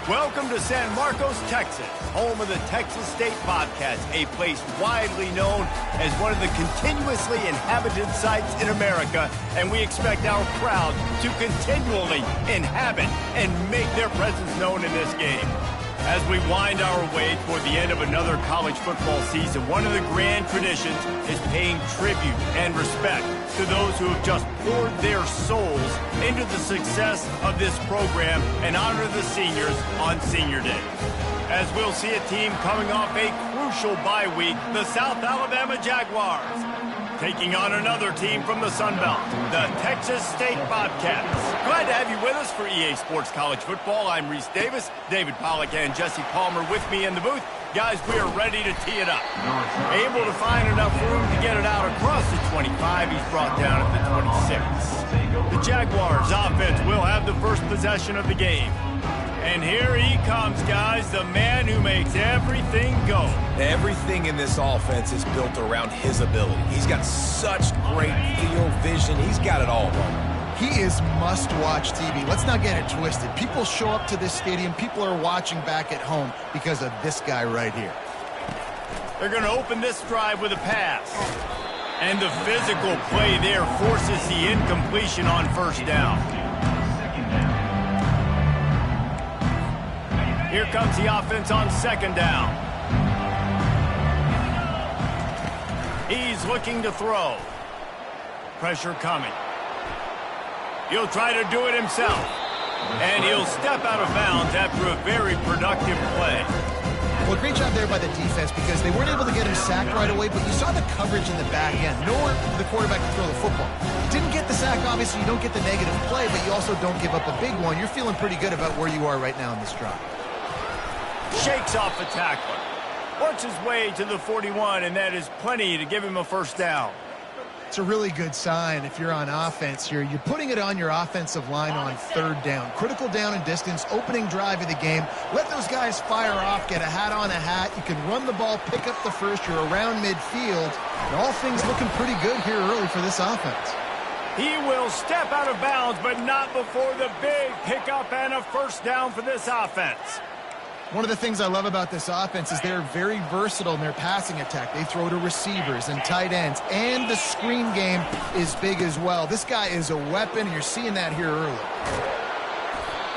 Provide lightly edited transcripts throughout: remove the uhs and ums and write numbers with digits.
Welcome to San Marcos, Texas, home of the Texas State Bobcats, a place widely known as one of the continuously inhabited sites in America, and we expect our crowd to continually inhabit and make their presence known in this game. As we wind our way toward the end of another college football season, one of the grand traditions is paying tribute and respect to those who have just poured their souls into the success of this program and honor the seniors on Senior Day. As we'll see a team coming off a crucial bye week, the South Alabama Jaguars, taking on another team from the Sun Belt, the Texas State Bobcats. Glad to have you with us for EA Sports College Football. I'm Reese Davis, David Pollack, and Jesse Palmer with me in the booth. Guys, we are ready to tee it up. Able to find enough room to get it out across the 25. He's brought down at the 26. The Jaguars offense will have the first possession of the game. And here he comes, guys, the man who makes everything go. Everything in this offense is built around his ability. He's got such great field vision. He's got it all wrong. He is must-watch TV. Let's not get it twisted. People show up to this stadium. People are watching back at home because of this guy right here. They're going to open this drive with a pass. And the physical play there forces the incompletion on first down. Here comes the offense on second down. He's looking to throw. Pressure coming. He'll try to do it himself. And he'll step out of bounds after a very productive play. Well, great job there by the defense because they weren't able to get him sacked right away, but you saw the coverage in the back end. Nowhere for the quarterback to throw the football. Didn't get the sack, obviously. You don't get the negative play, but you also don't give up a big one. You're feeling pretty good about where you are right now in this drive. Shakes off the tackler. Works his way to the 41, and that is plenty to give him a first down. It's a really good sign if you're on offense here. You're putting it on your offensive line on third down. Critical down and distance, opening drive of the game. Let those guys fire off, get a hat on a hat. You can run the ball, pick up the first. You're around midfield. And all things looking pretty good here early for this offense. He will step out of bounds, but not before the big pickup and a first down for this offense. One of the things I love about this offense is they're very versatile in their passing attack. They throw to receivers and tight ends, and the screen game is big as well. This guy is a weapon, and you're seeing that here early.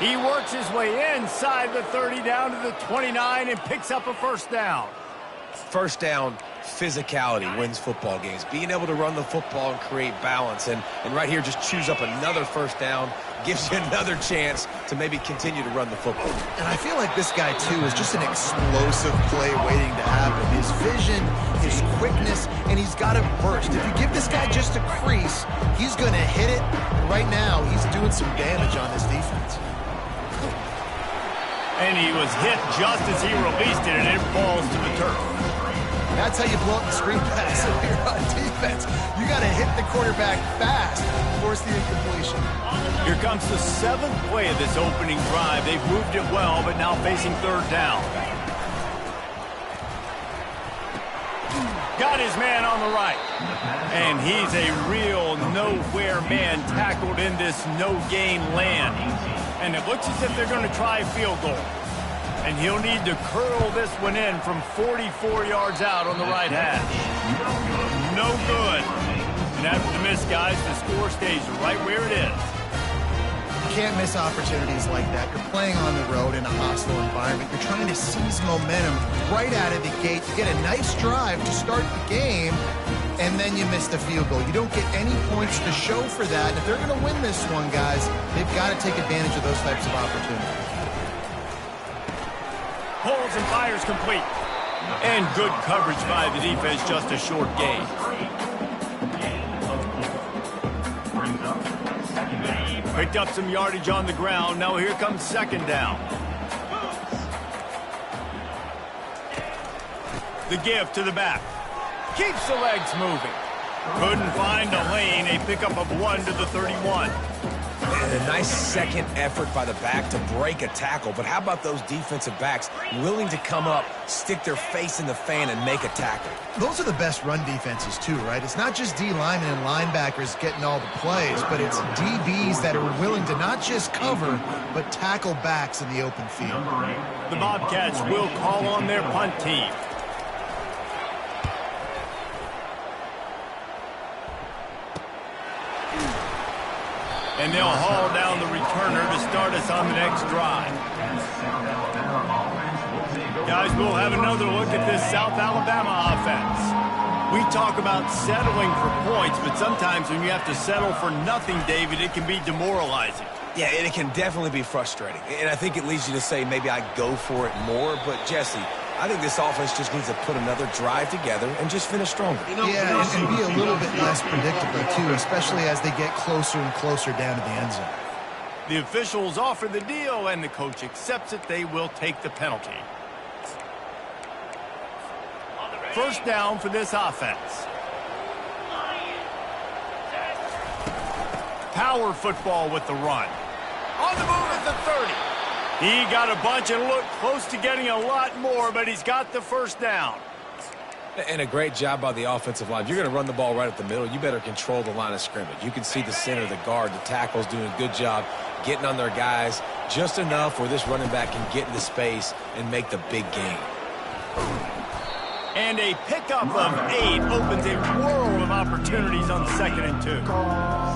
He works his way inside the 30 down to the 29 and picks up a first down. First down, physicality wins football games. Being able to run the football and create balance. And right here, just choose up another first down. Gives you another chance to maybe continue to run the football. And I feel like this guy, too, is just an explosive play waiting to happen. His vision, his quickness, and he's got a burst. If you give this guy just a crease, he's going to hit it. And right now, he's doing some damage on this defense. And he was hit just as he released it, and it falls to the turf. That's how you blow up the screen pass if you're on defense. You got to hit the quarterback fast, force the incompletion. Here comes the 7th play of this opening drive. They've moved it well, but now facing third down. Got his man on the right. And he's a real nowhere man tackled in this no-gain land. And it looks as if they're going to try a field goal. And he'll need to curl this one in from 44 yards out on the right hash. No good. And after the miss, guys, the score stays right where it is. You can't miss opportunities like that. You're playing on the road in a hostile environment. You're trying to seize momentum right out of the gate. You get a nice drive to start the game, and then you miss the field goal. You don't get any points to show for that. And if they're going to win this one, guys, they've got to take advantage of those types of opportunities. Pulls and fires complete. And good coverage by the defense, just a short gain. Picked up some yardage on the ground. Now here comes second down. The give to the back. Keeps the legs moving. Couldn't find a lane. A pickup of 1 to the 31. And a nice second effort by the back to break a tackle. But how about those defensive backs willing to come up, stick their face in the fan, and make a tackle? Those are the best run defenses too, right? It's not just D linemen and linebackers getting all the plays, but it's DBs that are willing to not just cover, but tackle backs in the open field. The Bobcats will call on their punt team. And they'll haul down the returner to start us on the next drive. Guys, we'll have another look at this South Alabama offense. We talk about settling for points, but sometimes when you have to settle for nothing, David, it can be demoralizing. Yeah, and it can definitely be frustrating. And I think it leads you to say maybe I go for it more. But, Jesse, I think this offense just needs to put another drive together and just finish stronger. Yeah, and be a little bit less predictable, too, especially as they get closer and closer down to the end zone. The officials offer the deal, and the coach accepts it. They will take the penalty. First down for this offense. Power football with the run. On the move at the 30. He got a bunch and looked close to getting a lot more, but he's got the first down. And a great job by the offensive line. If you're going to run the ball right at the middle, you better control the line of scrimmage. You can see the center, the guard, the tackles doing a good job getting on their guys just enough where this running back can get into space and make the big game. And a pickup of 8 opens a world of opportunities on 2nd and 2.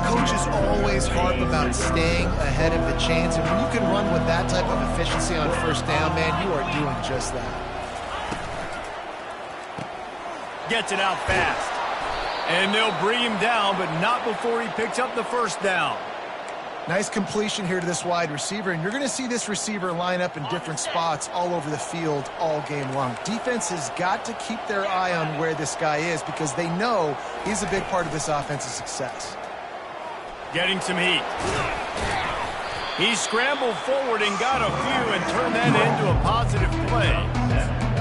Coaches always harp about staying ahead of the chains, and when you can run with that type of efficiency on first down, man, you are doing just that. Gets it out fast. And they'll bring him down, but not before he picks up the first down. Nice completion here to this wide receiver, and you're going to see this receiver line up in different spots all over the field all game long. Defense has got to keep their eye on where this guy is because they know he's a big part of this offense's success. Getting some heat. He scrambled forward and got a few and turned that into a positive play.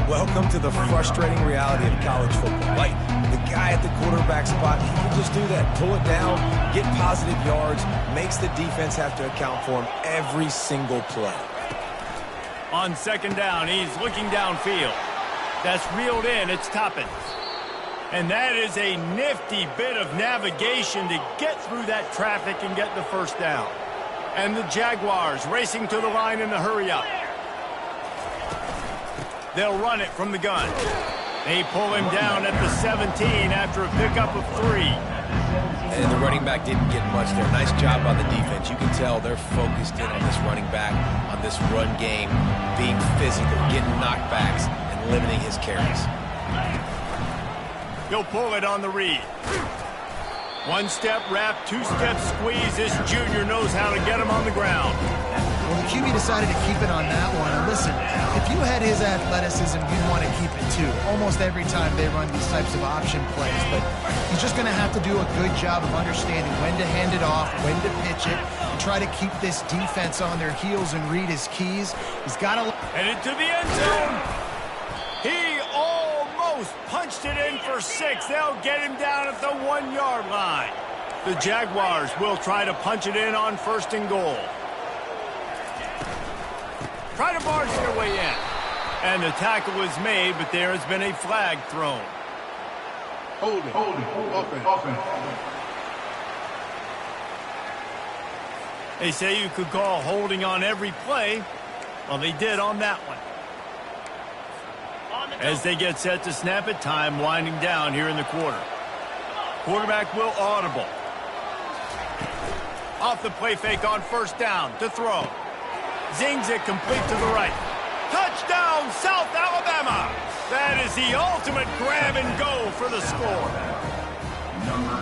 Welcome to the frustrating reality of college football. Like, the guy at the quarterback spot, he can just do that. Pull it down, get positive yards, makes the defense have to account for him every single play. On 2nd down, he's looking downfield. That's reeled in. It's Toppin. And that is a nifty bit of navigation to get through that traffic and get the first down. And the Jaguars racing to the line in the hurry-up. They'll run it from the gun. They pull him down at the 17 after a pickup of 3. And the running back didn't get much there. Nice job by the defense. You can tell they're focused in on this running back, on this run game, being physical, getting knockbacks, and limiting his carries. He'll pull it on the read. 1-step wrap, 2-step squeeze. This junior knows how to get him on the ground. Well, the QB decided to keep it on that one. And listen, if you had his athleticism, you'd want to keep it too. Almost every time they run these types of option plays. But he's just going to have to do a good job of understanding when to hand it off, when to pitch it, and try to keep this defense on their heels and read his keys. He's got to... Headed to the end zone. He almost punched it in for 6. They'll get him down at the 1-yard line. The Jaguars will try to punch it in on 1st and goal. Try to barge their way in. And the tackle is made, but there has been a flag thrown. Hold it. Offense. They say you could call holding on every play. Well, they did on that one. As they get set to snap it, time winding down here in the quarter. Quarterback will audible. Off the play fake on 1st down to throw. Zings it complete to the right. Touchdown, South Alabama! That is the ultimate grab and go for the score.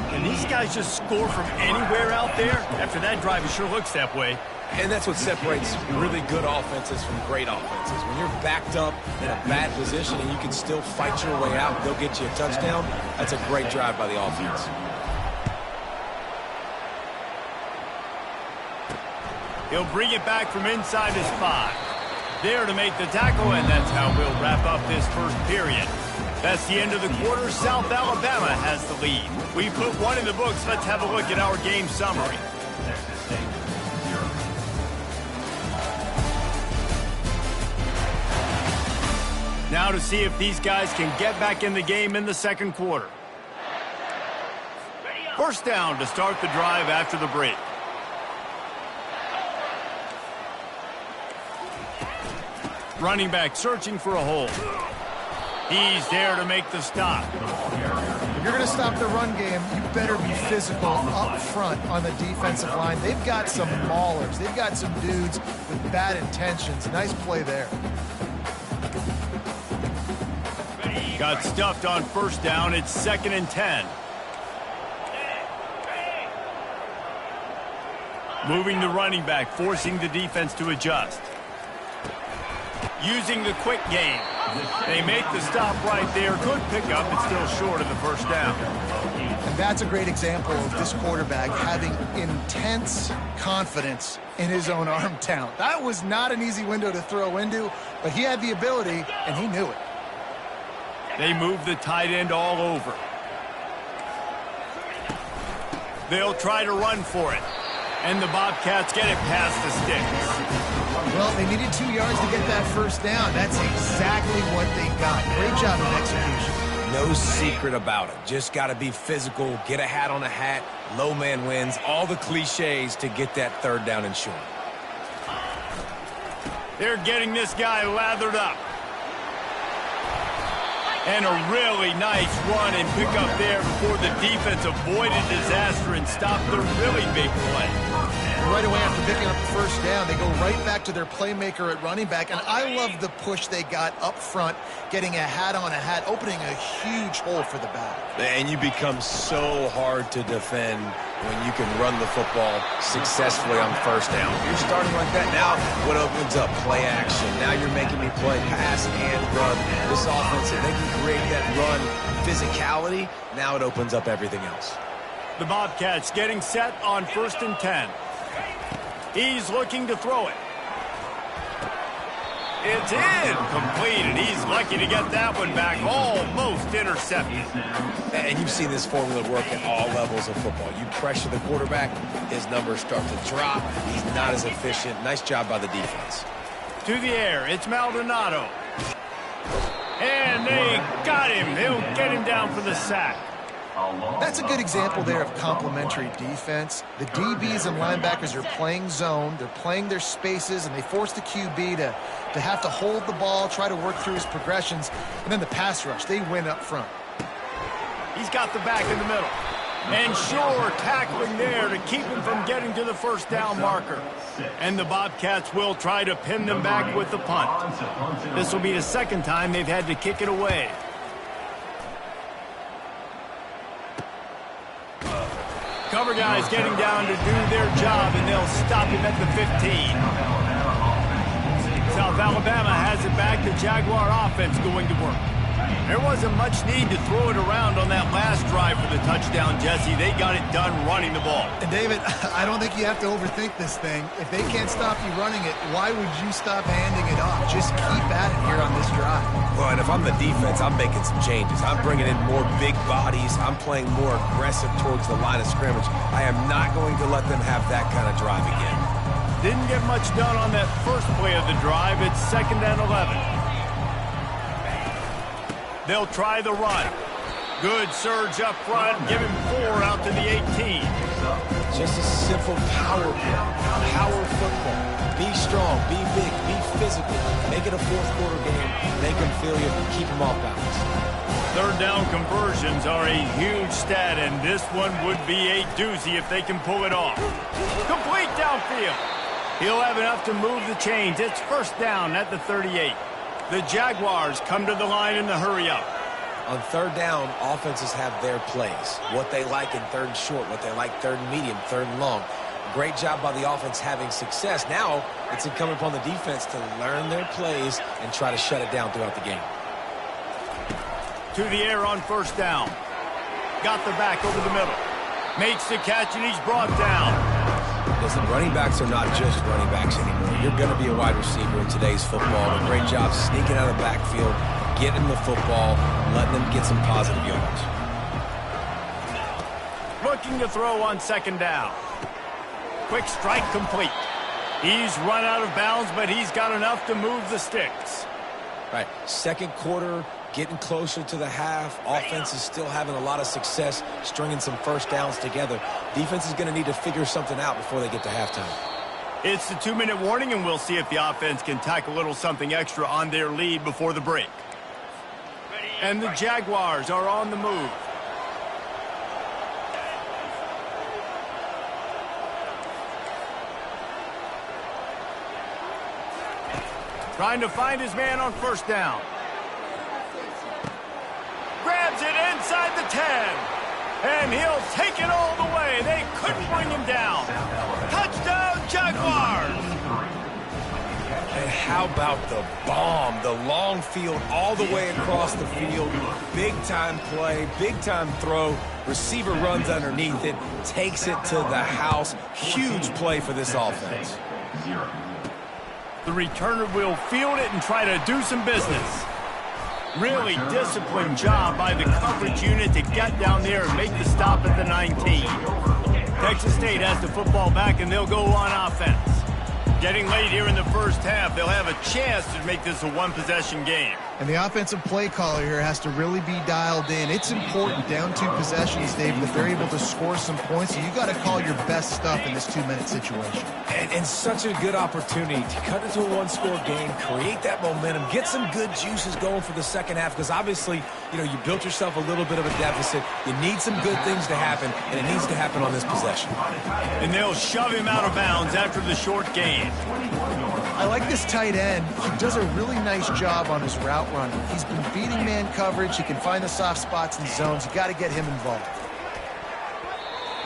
Can these guys just score from anywhere out there? After that drive, it sure looks that way. And that's what separates really good offenses from great offenses. When you're backed up in a bad position and you can still fight your way out and go get you a touchdown, that's a great drive by the offense. He'll bring it back from inside his 5. There to make the tackle, and that's how we'll wrap up this first period. That's the end of the quarter. South Alabama has the lead. We put one in the books. Let's have a look at our game summary. Now to see if these guys can get back in the game in the second quarter. First down to start the drive after the break. Running back searching for a hole. He's there to make the stop. If you're going to stop the run game, you better be physical up front on the defensive line. They've got some maulers. They've got some dudes with bad intentions. Nice play there. Got stuffed on first down. It's 2nd and 10. Moving the running back, forcing the defense to adjust. Using the quick game. They make the stop right there. Good pickup, but still short of the first down. And that's a great example of this quarterback having intense confidence in his own arm talent. That was not an easy window to throw into, but he had the ability, and he knew it. They move the tight end all over. They'll try to run for it. And the Bobcats get it past the sticks. Well, they needed 2 yards to get that first down. That's exactly what they got. Great job of execution. No secret about it. Just got to be physical, get a hat on a hat, low man wins, all the cliches to get that third down and short. They're getting this guy lathered up. And a really nice run and pick up there before the defense avoided disaster and stopped the really big play. Right away after picking up the first down, they go right back to their playmaker at running back. And I love the push they got up front, getting a hat on a hat, opening a huge hole for the back. And you become so hard to defend when you can run the football successfully on first down. You're starting like that. Now what opens up? Play action. Now you're making me play pass and run. This offense, if they can create that run physicality, now it opens up everything else. The Bobcats getting set on 1st and 10. He's looking to throw it. It's incomplete, and he's lucky to get that one back. Almost intercepted. And you've seen this formula work at all levels of football. You pressure the quarterback, his numbers start to drop. He's not as efficient. Nice job by the defense. To the air, it's Maldonado. And they got him. They'll get him down for the sack. That's a good example there of complementary defense. The DBs and linebackers are playing zone. They're playing their spaces, and they force the QB to have to hold the ball, try to work through his progressions. And then the pass rush, they win up front. He's got the back in the middle. And sure, tackling there to keep him from getting to the first down marker. And the Bobcats will try to pin them back with the punt. This will be the second time they've had to kick it away. Cover guys getting down to do their job, and they'll stop him at the 15. South Alabama has it back. The Jaguar offense going to work. There wasn't much need to throw it around on that last drive for the touchdown, Jesse. They got it done running the ball. And David, I don't think you have to overthink this thing. If they can't stop you running it, why would you stop handing it off? Just keep at it here on this drive. Well, and if I'm the defense, I'm making some changes. I'm bringing in more big bodies. I'm playing more aggressive towards the line of scrimmage. I am not going to let them have that kind of drive again. Didn't get much done on that first play of the drive. It's 2nd and 11. They'll try the run. Good surge up front. Give him 4 out to the 18. Just a simple power football. Be strong, be big, be physical. Make it a fourth quarter game. Make them feel you, keep them off balance. Third down conversions are a huge stat, and this one would be a doozy if they can pull it off. Complete downfield. He'll have enough to move the chains. It's first down at the 38. The Jaguars come to the line in the hurry-up. On third down, offenses have their plays. What they like in third and short, what they like third and medium, third and long. Great job by the offense having success. Now it's incumbent upon the defense to learn their plays and try to shut it down throughout the game. To the air on first down. Got the back over the middle. Makes the catch, and he's brought down. Listen, running backs are not just running backs anymore. You're going to be a wide receiver in today's football. A great job sneaking out of the backfield, getting the football, letting them get some positive yards. Looking to throw on second down. Quick strike complete. He's run out of bounds, but he's got enough to move the sticks. Right, second quarter, getting closer to the half. Offense is still having a lot of success stringing some first downs together. Defense is going to need to figure something out before they get to halftime. It's the 2-minute warning, and we'll see if the offense can tack a little something extra on their lead before the break. And the Jaguars are on the move. Trying to find his man on first down. Grabs it inside the 10. And he'll take it all the way. They couldn't bring him down. Touchdown, Jaguars! And how about the bomb? The long field all the way across the field. Big-time play, big-time throw. Receiver runs underneath it, takes it to the house. Huge play for this offense. The returner will field it and try to do some business. Really disciplined job by the coverage unit to get down there and make the stop at the 19. Texas State has the football back, and they'll go on offense. Getting late here in the first half, they'll have a chance to make this a one-possession game. And the offensive play caller here has to really be dialed in. It's important down 2 possessions, Dave, that they're able to score some points. So you got to call your best stuff in this 2-minute situation. And such a good opportunity to cut into a one-score game, create that momentum, get some good juices going for the second half, because obviously, you know, you built yourself a little bit of a deficit. You need some good things to happen, and it needs to happen on this possession. And they'll shove him out of bounds after the short gain. I like this tight end. He does a really nice job on his route running. He's been beating man coverage. He can find the soft spots and zones. You got to get him involved.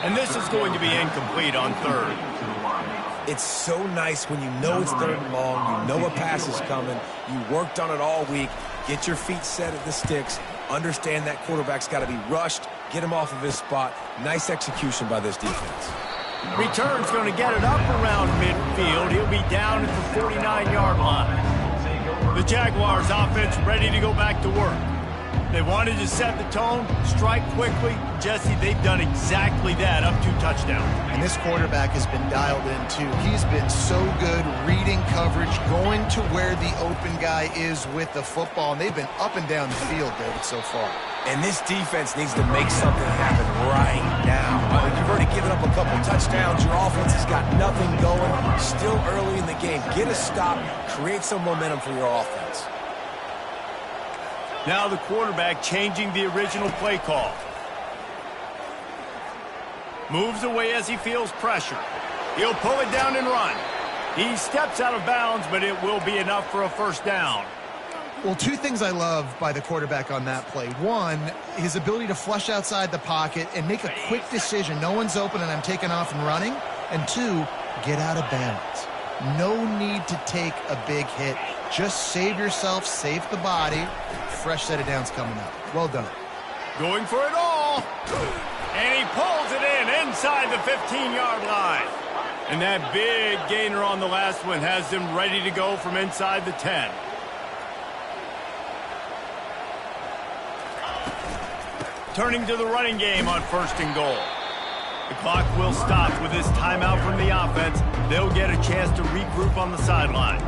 And this is going to be incomplete on third. It's so nice when you know it's third and long, you know a pass is coming, you worked on it all week, get your feet set at the sticks, understand that quarterback's got to be rushed, get him off of his spot. Nice execution by this defense. Return's going to get it up around midfield. He'll be down at the 49-yard line. The Jaguars offense ready to go back to work. They wanted to set the tone, strike quickly. Jesse, they've done exactly that, up 2 touchdowns. And this quarterback has been dialed in, too. He's been so good reading coverage, going to where the open guy is with the football, and they've been up and down the field, David, so far. And this defense needs to make something happen right now. You've already given up a couple touchdowns. Your offense has got nothing going. Still early in the game. Get a stop. Create some momentum for your offense. Now the quarterback changing the original play call. Moves away as he feels pressure. He'll pull it down and run. He steps out of bounds, but it will be enough for a first down. Well, 2 things I love by the quarterback on that play. 1, his ability to flush outside the pocket and make a quick decision. No one's open and I'm taking off and running. And 2, get out of bounds. No need to take a big hit. Just save yourself, save the body. Fresh set of downs coming up. Well done. Going for it all. And he pulls it in inside the 15-yard line. And that big gainer on the last one has them ready to go from inside the 10. Turning to the running game on first and goal. The clock will stop with this timeout from the offense. They'll get a chance to regroup on the sideline.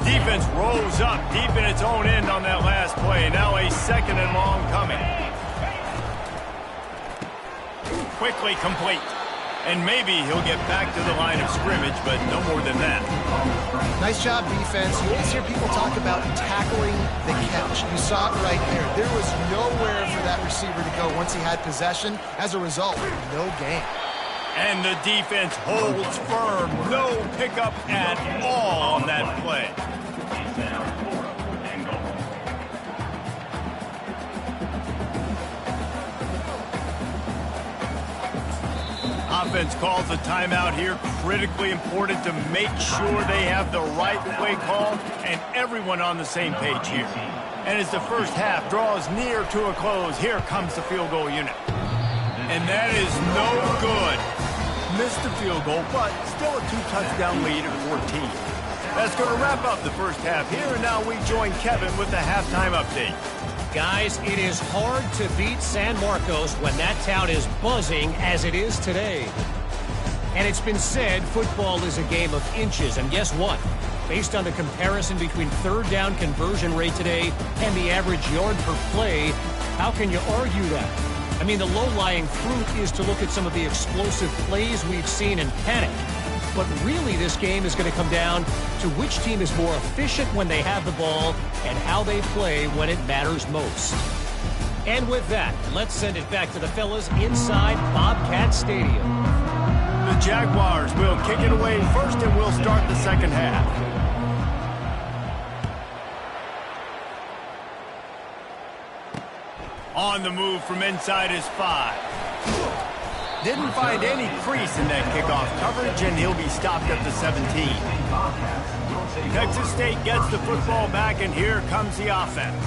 Defense rolls up deep in its own end on that last play. Now a second and long coming. Quickly complete. And maybe he'll get back to the line of scrimmage, but no more than that. Nice job, defense. You always hear people talk about tackling the catch. You saw it right there. There was nowhere for that receiver to go once he had possession. As a result, no gain. And the defense holds firm. No pickup at all on that play. Offense calls a timeout here. Critically important to make sure they have the right play call and everyone on the same page here. And as the first half draws near to a close, here comes the field goal unit. And that is no good. Missed the field goal, but still a 2-touchdown lead at 14. That's going to wrap up the first half here, and now we join Kevin with the halftime update. Guys, it is hard to beat San Marcos when that town is buzzing as it is today. And it's been said football is a game of inches. And guess what? Based on the comparison between third down conversion rate today and the average yard per play, how can you argue that? I mean, the low-lying fruit is to look at some of the explosive plays we've seen and panic. But really, this game is going to come down to which team is more efficient when they have the ball and how they play when it matters most. And with that, let's send it back to the fellas inside Bobcat Stadium. The Jaguars will kick it away first, and we'll start the second half. On the move from inside his 5. Didn't find any crease in that kickoff coverage, and he'll be stopped at the 17. Texas State gets the football back, and here comes the offense.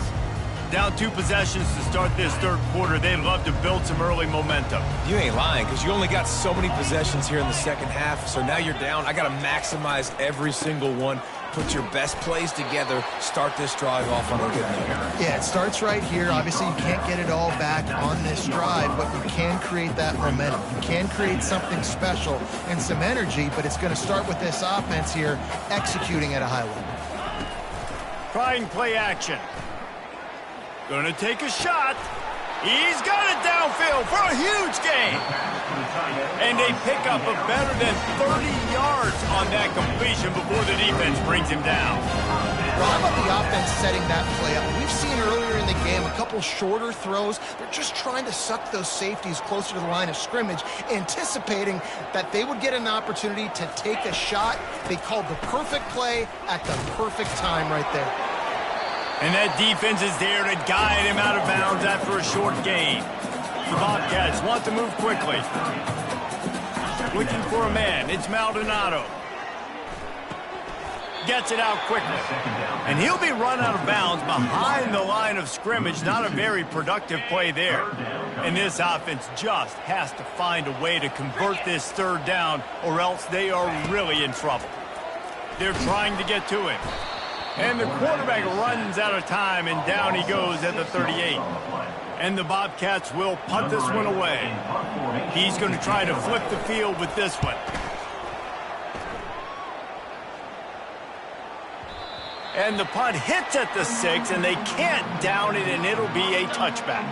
Down 2 possessions to start this third quarter. They'd love to build some early momentum. You ain't lying, because you only got so many possessions here in the second half, so now you're down. I got to maximize every single one. Put your best plays together. Start this drive off on a good note. Yeah, it starts right here. Obviously, you can't get it all back on this drive, but you can create that momentum. You can create something special and some energy, but it's going to start with this offense here executing at a high level. Trying play action. Gonna take a shot. He's got it downfield for a huge gain. And a pickup of better than 30 yards on that completion before the defense brings him down. Well, how about the offense setting that play up? We've seen earlier in the game a couple shorter throws. They're just trying to suck those safeties closer to the line of scrimmage, anticipating that they would get an opportunity to take a shot. They called the perfect play at the perfect time right there. And that defense is there to guide him out of bounds after a short gain. The Bobcats want to move quickly. Looking for a man. It's Maldonado. Gets it out quickly. And he'll be run out of bounds behind the line of scrimmage. Not a very productive play there. And this offense just has to find a way to convert this third down, or else they are really in trouble. They're trying to get to him. And the quarterback runs out of time, and down he goes at the 38. And the Bobcats will punt this one away. He's going to try to flip the field with this one. And the punt hits at the 6, and they can't down it, and it'll be a touchback.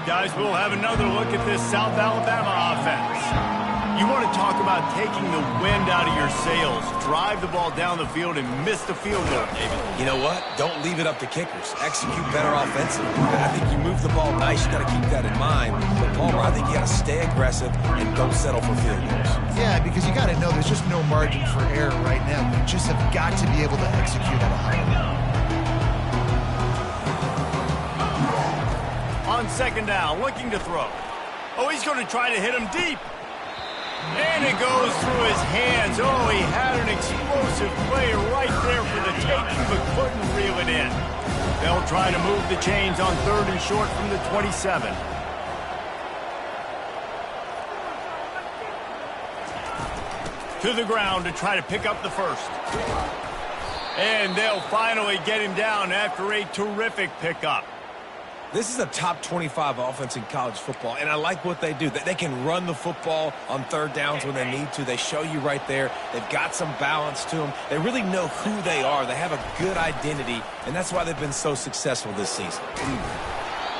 Guys, we'll have another look at this South Alabama offense. You want to talk about taking the wind out of your sails. Drive the ball down the field and miss the field goal, David. You know what? Don't leave it up to kickers. Execute better offensively. I think you move the ball nice. You got to keep that in mind. But, Palmer, I think you got to stay aggressive and don't settle for field goals. Yeah, because you got to know there's just no margin for error right now. You just have got to be able to execute at a high level. On second down, looking to throw. Oh, he's going to try to hit him deep. And it goes through his hands. Oh, he had an explosive play right there for the taking, but couldn't reel it in. They'll try to move the chains on third and short from the 27. To the ground to try to pick up the first. And they'll finally get him down after a terrific pickup. This is a top 25 offense in college football, and I like what they do. They can run the football on third downs when they need to. They show you right there. They've got some balance to them. They really know who they are. They have a good identity, and that's why they've been so successful this season.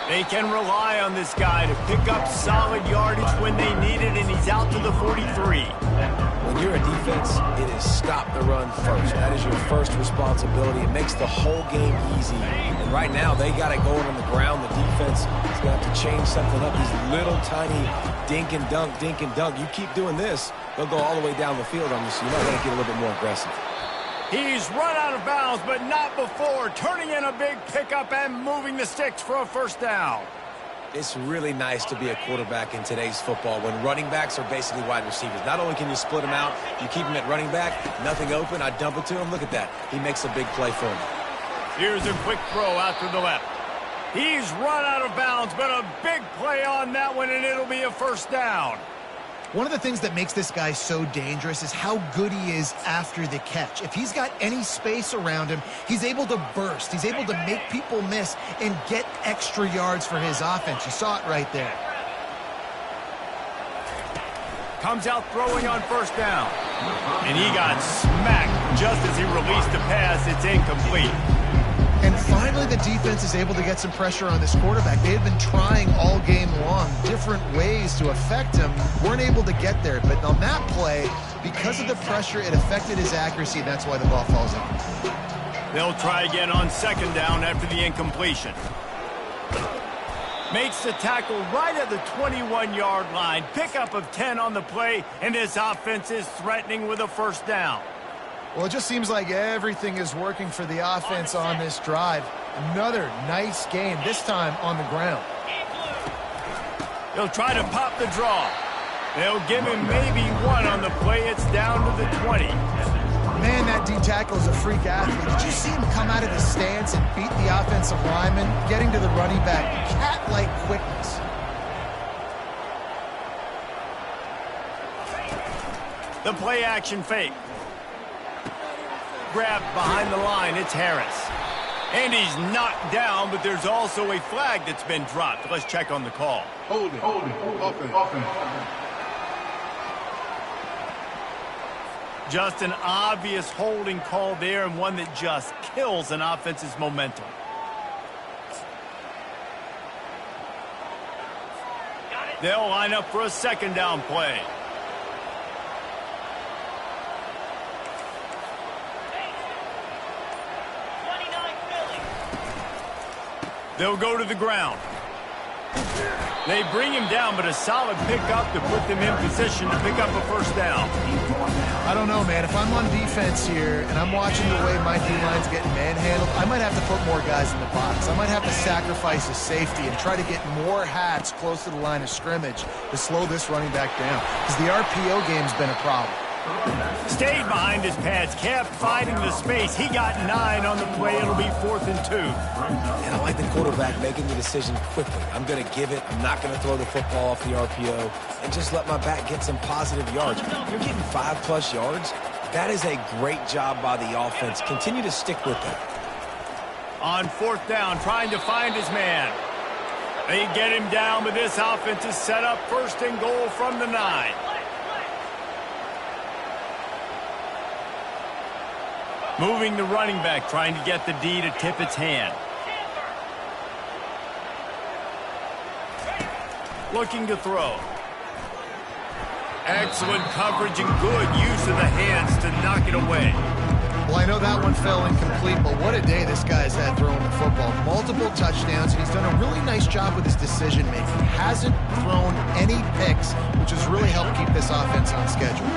They can rely on this guy to pick up solid yardage when they need it, and he's out to the 43. When you're a defense, it is stop the run first. That is your first responsibility. It makes the whole game easy. And right now, they got it going on the ground. The defense is going to have to change something up. These little tiny dink and dunk, dink and dunk. You keep doing this, they'll go all the way down the field on you, so you might want to get a little bit more aggressive. He's run out of bounds, but not before. Turning in a big pickup and moving the sticks for a first down. It's really nice to be a quarterback in today's football when running backs are basically wide receivers. Not only can you split them out, you keep them at running back, nothing open, I dump it to him. Look at that. He makes a big play for him. Here's a quick throw out to the left. He's run out of bounds, but a big play on that one, and it'll be a first down. One of the things that makes this guy so dangerous is how good he is after the catch. If he's got any space around him, he's able to burst. He's able to make people miss and get extra yards for his offense. You saw it right there. Comes out throwing on first down. And he got smacked just as he released the pass. It's incomplete. And finally, the defense is able to get some pressure on this quarterback. They had been trying all game long different ways to affect him. Weren't able to get there. But on that play, because of the pressure, it affected his accuracy, and that's why the ball falls in. They'll try again on second down after the incompletion. Makes the tackle right at the 21-yard line. Pickup of 10 on the play, and this offense is threatening with a first down. Well, it just seems like everything is working for the offense on this drive. Another nice game, this time on the ground. They'll try to pop the draw. They'll give him maybe one on the play. It's down to the 20. Man, that D-tackle is a freak athlete. Did you see him come out of the stance and beat the offensive lineman, getting to the running back? Cat-like quickness. The play action fake. Grabbed behind the line, it's Harris. And he's knocked down, but there's also a flag that's been dropped. Let's check on the call. Hold it. Offense. Just an obvious holding call there, and one that just kills an offense's momentum. They'll line up for a second down play. They'll go to the ground. They bring him down, but a solid pickup to put them in position to pick up a first down. I don't know, man. If I'm on defense here and I'm watching the way my D-line's getting manhandled, I might have to put more guys in the box. I might have to sacrifice a safety and try to get more hats close to the line of scrimmage to slow this running back down, because the RPO game's been a problem. Stayed behind his pads, kept finding the space. He got 9 on the play. It'll be 4th and 2. And I like the quarterback making the decision quickly. I'm going to give it. I'm not going to throw the football off the RPO and just let my back get some positive yards. You're getting 5+ yards. That is a great job by the offense. Continue to stick with that. On 4th down, trying to find his man. They get him down, but this offense is set up 1st and goal from the 9. Moving the running back, trying to get the D to tip its hand. Looking to throw. Excellent coverage and good use of the hands to knock it away. Well, I know that one fell incomplete, but what a day this guy's had throwing the football. Multiple touchdowns, and he's done a really nice job with his decision-making. Hasn't thrown any picks, which has really helped keep this offense on schedule.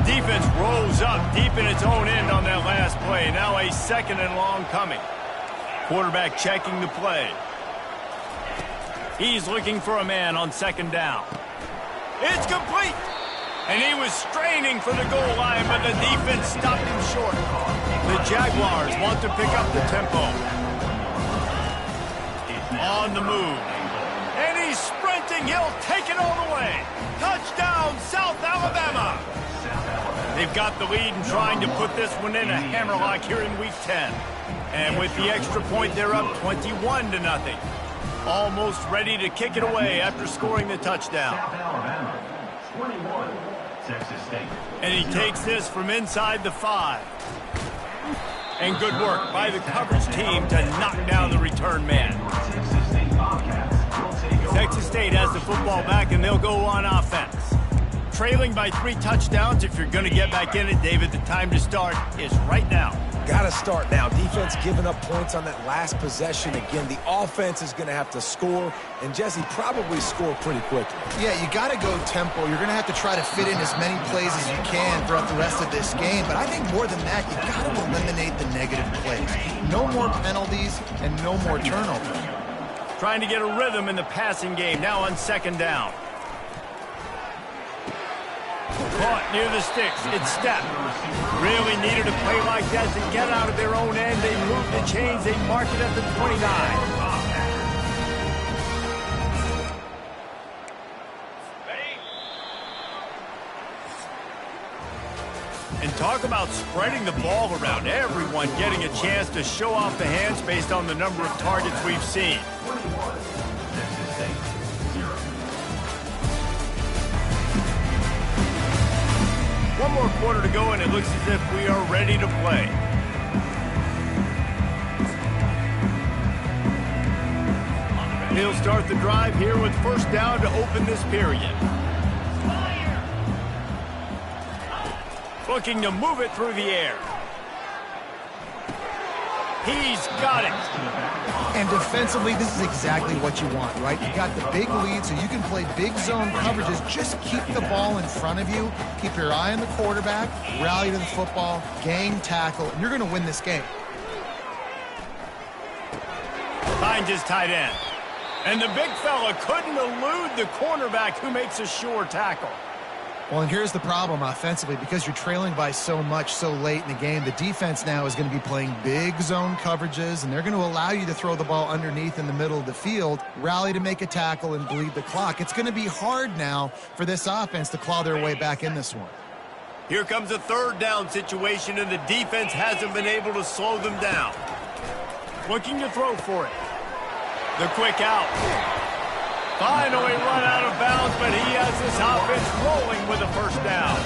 Defense rolls up deep in its own end on that last play. Now a 2nd and long coming. Quarterback checking the play. He's looking for a man on 2nd down. It's complete. And he was straining for the goal line, but the defense stopped him short. The Jaguars want to pick up the tempo. On the move. And he's sprinting. He'll take it all the way. Touchdown, South Alabama. They've got the lead and trying to put this one in a hammerlock here in Week 10. And with the extra point, they're up 21-0. Almost ready to kick it away after scoring the touchdown. And he takes this from inside the 5. And good work by the coverage team to knock down the return man. Texas State has the football back, and they'll go on offense. Trailing by 3 touchdowns. If you're going to get back in it, David, the time to start is right now. Got to start now. Defense giving up points on that last possession. Again, the offense is going to have to score, and Jesse probably score pretty quickly. Yeah, you got to go tempo. You're going to have to try to fit in as many plays as you can throughout the rest of this game. But I think more than that, you got to eliminate the negative plays. No more penalties and no more turnovers. Trying to get a rhythm in the passing game. Now on 2nd down. Caught near the sticks. It's Steph. Really needed a play like that to get out of their own end. They move the chains. They mark it at the 29. And talk about spreading the ball around. Everyone getting a chance to show off the hands based on the number of targets we've seen. One more quarter to go, and it looks as if we are ready to play. He'll start the drive here with first down to open this period. Looking to move it through the air. He's got it. And defensively, this is exactly what you want, right? You got the big lead, so you can play big zone coverages. Just keep the ball in front of you. Keep your eye on the quarterback. Rally to the football. Gang tackle. And you're going to win this game. Finds his tight end. And the big fella couldn't elude the cornerback who makes a sure tackle. Well, and here's the problem offensively. Because you're trailing by so much so late in the game, the defense now is going to be playing big zone coverages, and they're going to allow you to throw the ball underneath in the middle of the field, rally to make a tackle, and bleed the clock. It's going to be hard now for this offense to claw their way back in this one. Here comes a third down situation, and the defense hasn't been able to slow them down. Looking to throw for it. The quick out. Finally run out of bounds, but he has this offense rolling with a first down.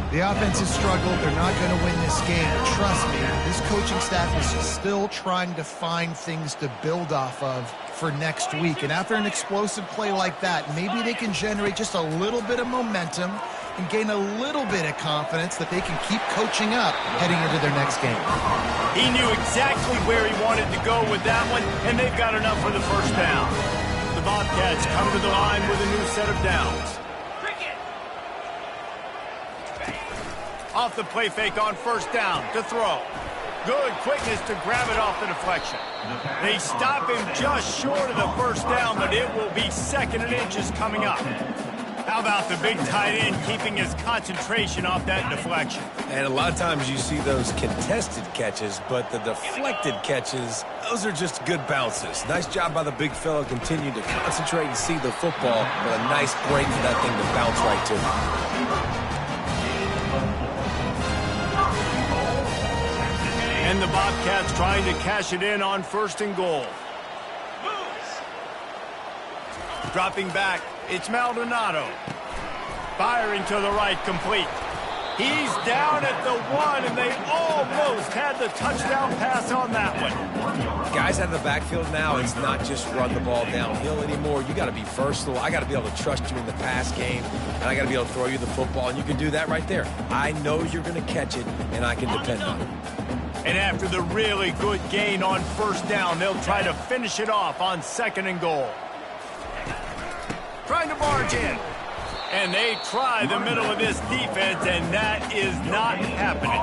The offense has struggled. They're not going to win this game. But trust me, this coaching staff is still trying to find things to build off of for next week. And after an explosive play like that, maybe they can generate just a little bit of momentum and gain a little bit of confidence that they can keep coaching up heading into their next game. He knew exactly where he wanted to go with that one, and they've got enough for the first down. The Bobcats come to the line with a new set of downs. Off the play fake on first down to throw. Good quickness to grab it off the deflection. They stop him just short of the first down, but it will be second and inches coming up. How about the big tight end keeping his concentration off that deflection? And a lot of times you see those contested catches, but the deflected catches, those are just good bounces. Nice job by the big fella, continue to concentrate and see the football, but a nice break for that thing to bounce right to. And the Bobcats trying to cash it in on first and goal. Dropping back, it's Maldonado. Firing to the right, complete. He's down at the 1, and they almost had the touchdown pass on that one. Guys out of the backfield now, it's not just run the ball downhill anymore. You got to be versatile. I got to be able to trust you in the pass game, and I got to be able to throw you the football, and you can do that right there. I know you're going to catch it, and I can depend on it. And after the really good gain on first down, they'll try to finish it off on second and goal. Trying to barge in. And they try the middle of this defense, and that is not happening.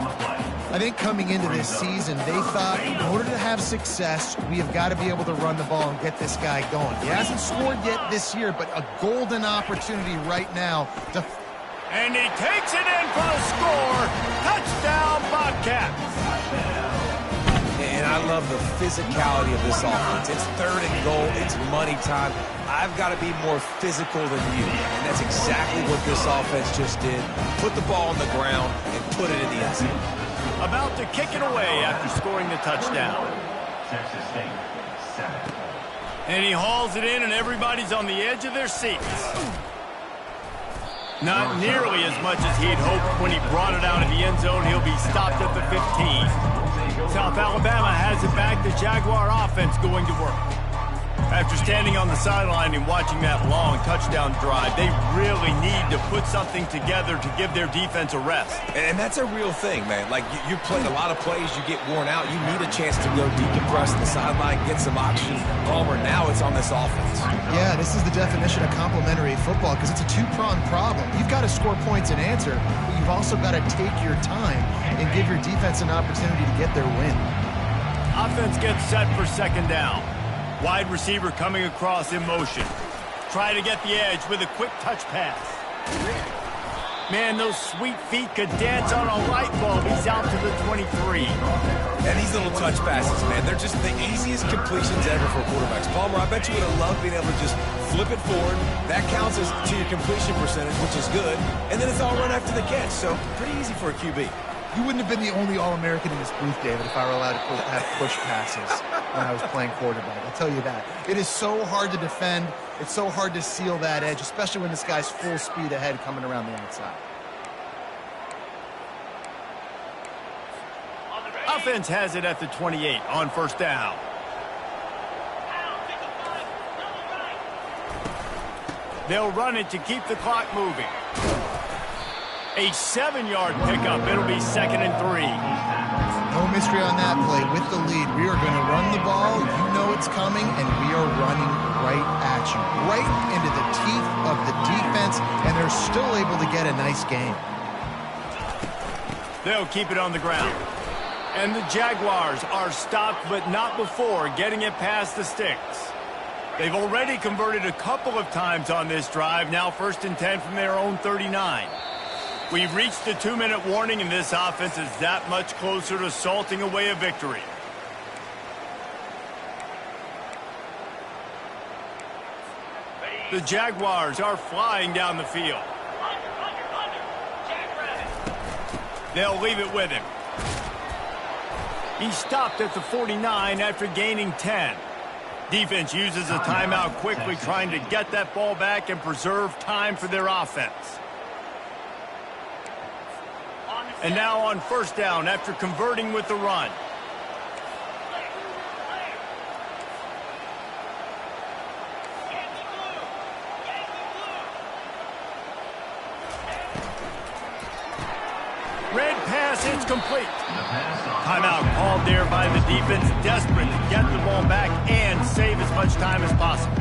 I think coming into this season, they thought in order to have success, we have got to be able to run the ball and get this guy going. He hasn't scored yet this year, but a golden opportunity right now to... And he takes it in for the score. Touchdown, Bobcats. And I love the physicality of this offense. It's third and goal. It's money time. I've got to be more physical than you. And that's exactly what this offense just did. Put the ball on the ground and put it in the end zone. About to kick it away after scoring the touchdown. And he hauls it in, and everybody's on the edge of their seats. Not nearly as much as he'd hoped when he brought it out of the end zone. He'll be stopped at the 15. South Alabama has it back. The Jaguar offense going to work. After standing on the sideline and watching that long touchdown drive, they really need to put something together to give their defense a rest. And that's a real thing, man. Like, you played a lot of plays, you get worn out. You need a chance to go decompress the sideline, get some oxygen. Palmer, now it's on this offense. Yeah, this is the definition of complementary football because it's a two-pronged problem. You've got to score points and answer, but you've also got to take your time and give your defense an opportunity to get their win. Offense gets set for second down. Wide receiver coming across in motion. Try to get the edge with a quick touch pass. Man, those sweet feet could dance on a light bulb. He's out to the 23. And these little touch passes, man, they're just the easiest completions ever for quarterbacks. Palmer, I bet you would have loved being able to just flip it forward. That counts as to your completion percentage, which is good. And then it's all run after the catch, so pretty easy for a QB. You wouldn't have been the only All-American in this booth, David, if I were allowed to have push passes when I was playing quarterback. I'll tell you that. It is so hard to defend. It's so hard to seal that edge, especially when this guy's full speed ahead coming around the outside. Offense has it at the 28 on first down. They'll run it to keep the clock moving. A 7-yard pickup. It'll be 2nd and 3. No mystery on that play. With the lead, we are going to run the ball. You know it's coming, and we are running right at you. Right into the teeth of the defense, and they're still able to get a nice gain. They'll keep it on the ground. And the Jaguars are stopped, but not before getting it past the sticks. They've already converted a couple of times on this drive. Now 1st and 10 from their own 39. We've reached the 2-minute warning, and this offense is that much closer to salting away a victory. The Jaguars are flying down the field. They'll leave it with him. He stopped at the 49 after gaining 10. Defense uses a timeout quickly, trying to get that ball back and preserve time for their offense. And now on first down after converting with the run. Red pass, it's complete. Timeout called there by the defense, desperate to get the ball back and save as much time as possible.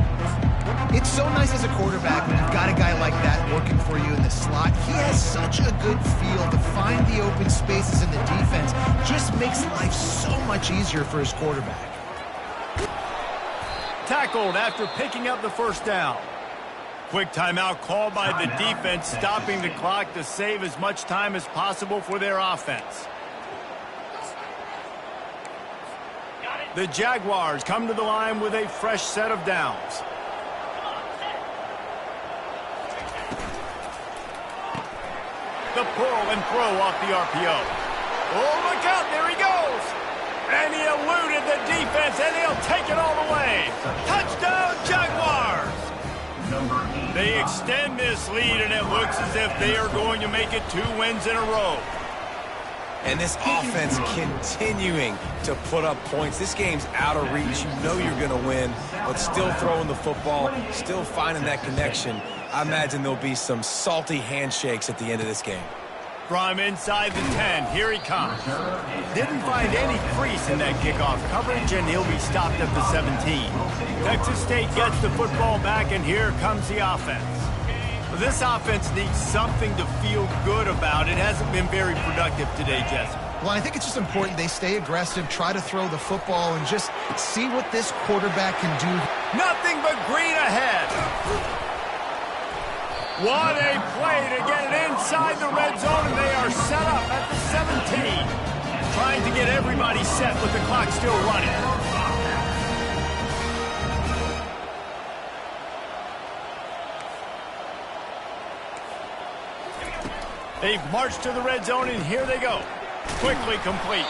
It's so nice as a quarterback when you've got a guy like that working for you in the slot. He has such a good feel to find the open spaces in the defense. Just makes life so much easier for his quarterback. Tackled after picking up the first down. Quick timeout called by the defense, stopping the clock to save as much time as possible for their offense. The Jaguars come to the line with a fresh set of downs. The pull and throw off the RPO. Oh, look out, there he goes. And he eluded the defense, and he'll take it all the way. Touchdown, Jaguars. They extend this lead, and it looks as if they are going to make it 2 wins in a row. And this offense continuing to put up points. This game's out of reach. You know you're going to win, but still throwing the football, still finding that connection. I imagine there'll be some salty handshakes at the end of this game. From inside the 10, here he comes. Didn't find any crease in that kickoff coverage, and he'll be stopped at the 17. Texas State gets the football back, and here comes the offense. This offense needs something to feel good about. It hasn't been very productive today, Jesse. Well, I think it's just important they stay aggressive, try to throw the football, and just see what this quarterback can do. Nothing but green ahead. What a play to get it inside the red zone, and they are set up at the 17. Trying to get everybody set with the clock still running. They've marched to the red zone, and here they go. Quickly complete.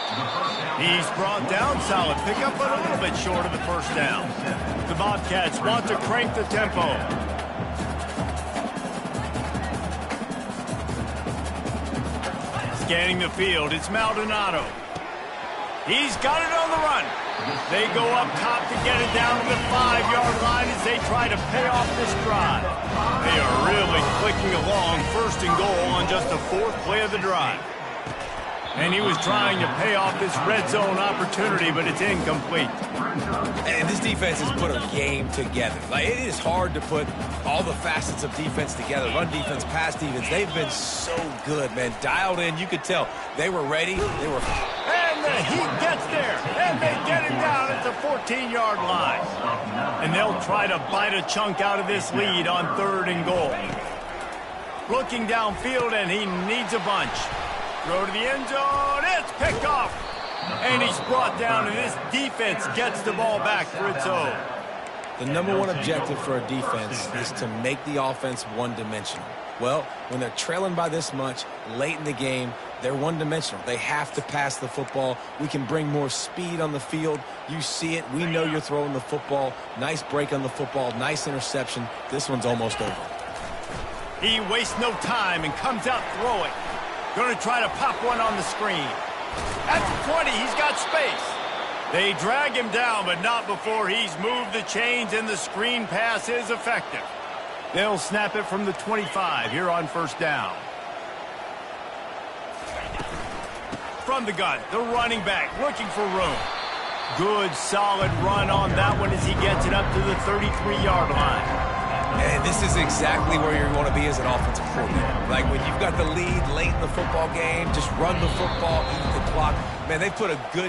He's brought down, solid pickup, but a little bit short of the first down. The Bobcats want to crank the tempo. Scanning the field, it's Maldonado. He's got it on the run. They go up top to get it down to the 5-yard line as they try to pay off this drive. They are really clicking along, 1st and goal on just the 4th play of the drive. And he was trying to pay off this red zone opportunity, but it's incomplete. And this defense has put a game together. Like, it is hard to put all the facets of defense together. Run defense, pass defense. They've been so good, man. Dialed in. You could tell they were ready. They were. And the Heat gets there. And they get him down at the 14-yard line. And they'll try to bite a chunk out of this lead on 3rd and goal. Looking downfield, and he needs a bunch. Throw to the end zone. It's picked off. And he's brought down, and this defense gets the ball back for its own. The number one objective for a defense is to make the offense one-dimensional. Well, when they're trailing by this much late in the game, they're one-dimensional. They have to pass the football. We can bring more speed on the field. You see it. We know you're throwing the football. Nice break on the football. Nice interception. This one's almost over. He wastes no time and comes out throwing. Going to try to pop one on the screen. At the 20, he's got space. They drag him down, but not before he's moved the chains, and the screen pass is effective. They'll snap it from the 25 here on first down. From the gun, the running back looking for room. Good, solid run on that one as he gets it up to the 33-yard line. And this is exactly where you want to be as an offensive coordinator. Like when you've got the lead late in the football game, just run the football, eat the clock. Man, they put a good